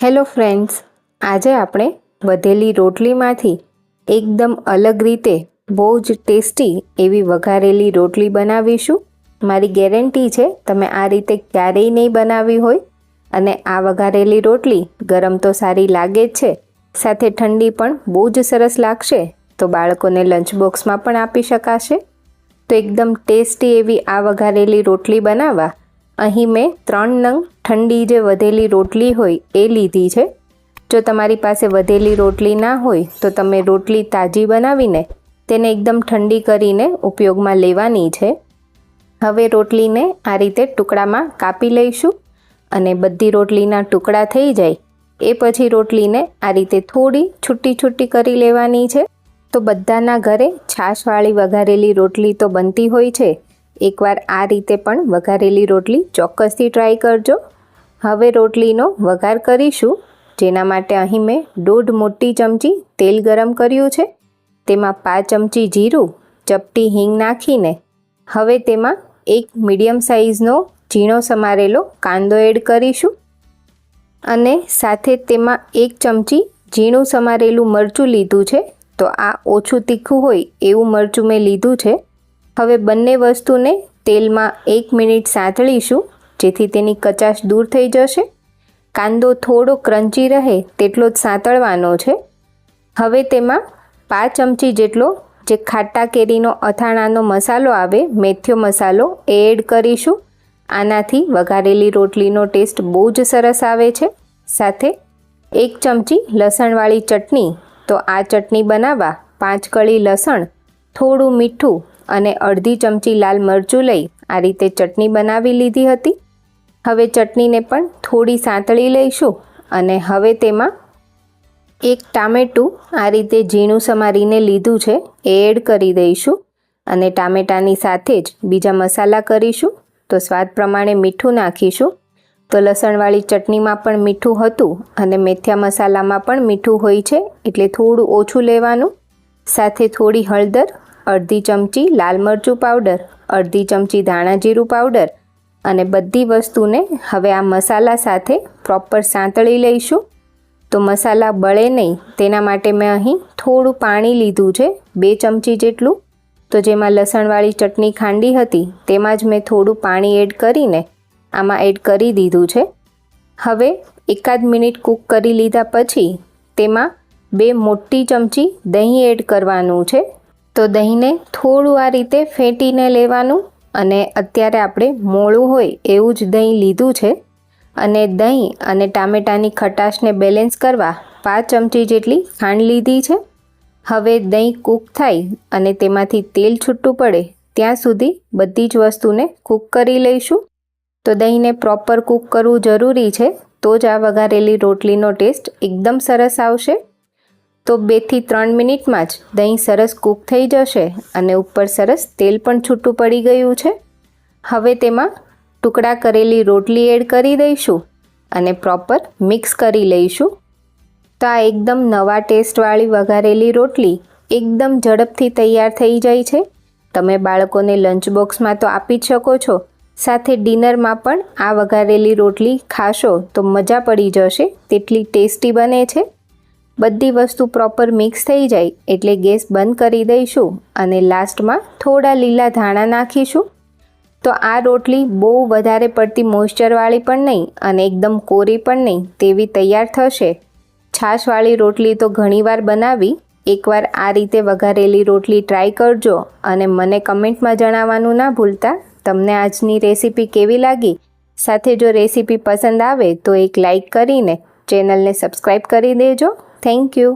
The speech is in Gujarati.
હેલો ફ્રેન્ડ્સ, આજે આપણે વધેલી રોટલીમાંથી એકદમ અલગ રીતે બહુ જ ટેસ્ટી એવી વઘારેલી રોટલી બનાવીશું. મારી ગેરંટી છે તમે આ રીતે ક્યારેય નહીં બનાવી હોય. અને આ વઘારેલી રોટલી ગરમ તો સારી લાગે જ છે, સાથે ઠંડી પણ બહુ જ સરસ લાગશે. તો બાળકોને લંચ બોક્સમાં પણ આપી શકાશે. તો એકદમ ટેસ્ટી એવી આ વઘારેલી રોટલી બનાવવા અહીં મેં 3 નંગ ઠંડી જે વધેલી રોટલી હોય એ લીધી છે. જો તમારી પાસે વધેલી રોટલી ના હોય તો તમે રોટલી તાજી બનાવીને તેને એકદમ ઠંડી કરીને ઉપયોગમાં લેવાની છે. હવે રોટલીને આ રીતે ટુકડામાં કાપી લઈશું અને બધી રોટલીના ટુકડા થઈ જાય એ પછી રોટલીને આ રીતે થોડી છૂટી કરી લેવાની છે. તો બધાના ઘરે છાશવાળી વઘારેલી રોટલી તો બનતી હોય છે. એકવાર આ રીતે પણ વઘારેલી રોટલી ચોક્કસથી ટ્રાય કરજો. હવે રોટલીનો વઘાર કરીશું, જેના માટે અહીં મેં 1.5 મોટી ચમચી તેલ ગરમ કર્યું છે. તેમાં 5 ચમચી જીરું, ચપટી હિંગ નાખીને હવે તેમાં એક મીડિયમ સાઇઝનો ઝીણો સમારેલો કાંદો એડ કરીશું અને સાથે તેમાં 1 ચમચી ઝીણું સમારેલું મરચું લીધું છે. તો આ ઓછું તીખું હોય એવું મરચું મેં લીધું છે. હવે બંને વસ્તુને તેલમાં 1 મિનિટ સાંતળીશું, જેથી તેની કચાશ દૂર થઈ જશે. કાંદો થોડો ક્રન્ચી રહે તેટલો જ સાંતળવાનો છે. હવે તેમાં 5 ચમચી જેટલો જે ખાટા કેરીનો અથાણાનો મસાલો આવે, મેથીયો મસાલો, એ એડ કરીશું. આનાથી વઘારેલી રોટલીનો ટેસ્ટ બહુ જ સરસ આવે છે. સાથે 1 ચમચી લસણવાળી ચટણી. તો આ ચટણી બનાવવા 5 કળી લસણ, થોડું મીઠું અને અડધી ચમચી લાલ મરચું લઈ આ રીતે ચટણી બનાવી લીધી હતી. હવે ચટણીને પણ થોડી સાંતળી લઈશું અને હવે તેમાં 1 ટામેટું આ રીતે ઝીણું સમારીને લીધું છે એ એડ કરી દઈશું અને ટામેટાની સાથે જ બીજા મસાલા કરીશું. તો સ્વાદ પ્રમાણે મીઠું નાખીશું. તો લસણવાળી ચટણીમાં પણ મીઠું હતું અને મેથીયા મસાલામાં પણ મીઠું હોય છે, એટલે થોડું ઓછું લેવાનું. સાથે થોડી હળદર, અડધી ચમચી લાલ મરચું પાવડર, અડધી ચમચી ધાણા જીરું પાવડર અને બધી વસ્તુને હવે આ મસાલા સાથે પ્રોપર સાંતળી લઈશું. તો મસાલા બળે નહીં તેના માટે મેં અહીં થોડું પાણી લીધું છે, 2 ચમચી જેટલું. તો જેમાં લસણવાળી ચટણી ખાંડી હતી તેમાં જ મેં થોડું પાણી એડ કરીને આમાં એડ કરી દીધું છે. હવે 1 મિનિટ કૂક કરી લીધા પછી તેમાં 2 મોટી ચમચી દહીં એડ કરવાનું છે. તો દહીંને થોડું આ રીતે ફેંટીને લેવાનું અને અત્યારે આપણે મોળું હોય એવું જ દહીં લીધું છે. અને દહીં અને ટામેટાની ખટાશને બેલેન્સ કરવા 5 ચમચી જેટલી ખાંડ લીધી છે. હવે દહીં કૂક થાય અને તેમાંથી તેલ છૂટું પડે ત્યાં સુધી બધી જ વસ્તુને કૂક કરી લઈશું. તો દહીંને પ્રોપર કૂક કરવું જરૂરી છે, તો જ આ વઘારેલી રોટલીનો ટેસ્ટ એકદમ સરસ આવશે. તો 2 થી 3 મિનિટમાં જ દહીં સરસ કૂક થઈ જશે અને ઉપર સરસ તેલ પણ છૂટું પડી ગયું છે. હવે તેમાં ટુકડા કરેલી રોટલી એડ કરી દઈશું અને પ્રોપર મિક્સ કરી લઈશું. તો આ એકદમ નવા ટેસ્ટવાળી વઘારેલી રોટલી એકદમ ઝડપથી તૈયાર થઈ જાય છે. તમે બાળકોને લંચ બોક્સમાં તો આપી જ શકો છો, સાથે ડિનરમાં પણ આ વઘારેલી રોટલી ખાશો તો મજા પડી જશે, તેટલી ટેસ્ટી બને છે. બધી વસ્તુ પ્રોપર મિક્સ થઈ જાય એટલે ગેસ બંધ કરી દઈશું અને લાસ્ટમાં થોડા લીલા ધાણા નાખીશું. તો આ રોટલી બહુ વધારે પડતી મોઇસ્ચરવાળી પણ નહીં અને એકદમ કોરી પણ નહીં તેવી તૈયાર થશે. છાશવાળી રોટલી તો ઘણીવાર બનાવી, એકવાર આ રીતે વઘારેલી રોટલી ટ્રાય કરજો અને મને કમેન્ટમાં જણાવવાનું ના ભૂલતા તમને આજની રેસીપી કેવી લાગી. સાથે જો રેસીપી પસંદ આવે તો એક લાઈક કરીને ચેનલને સબસ્ક્રાઈબ કરી દેજો. Thank you.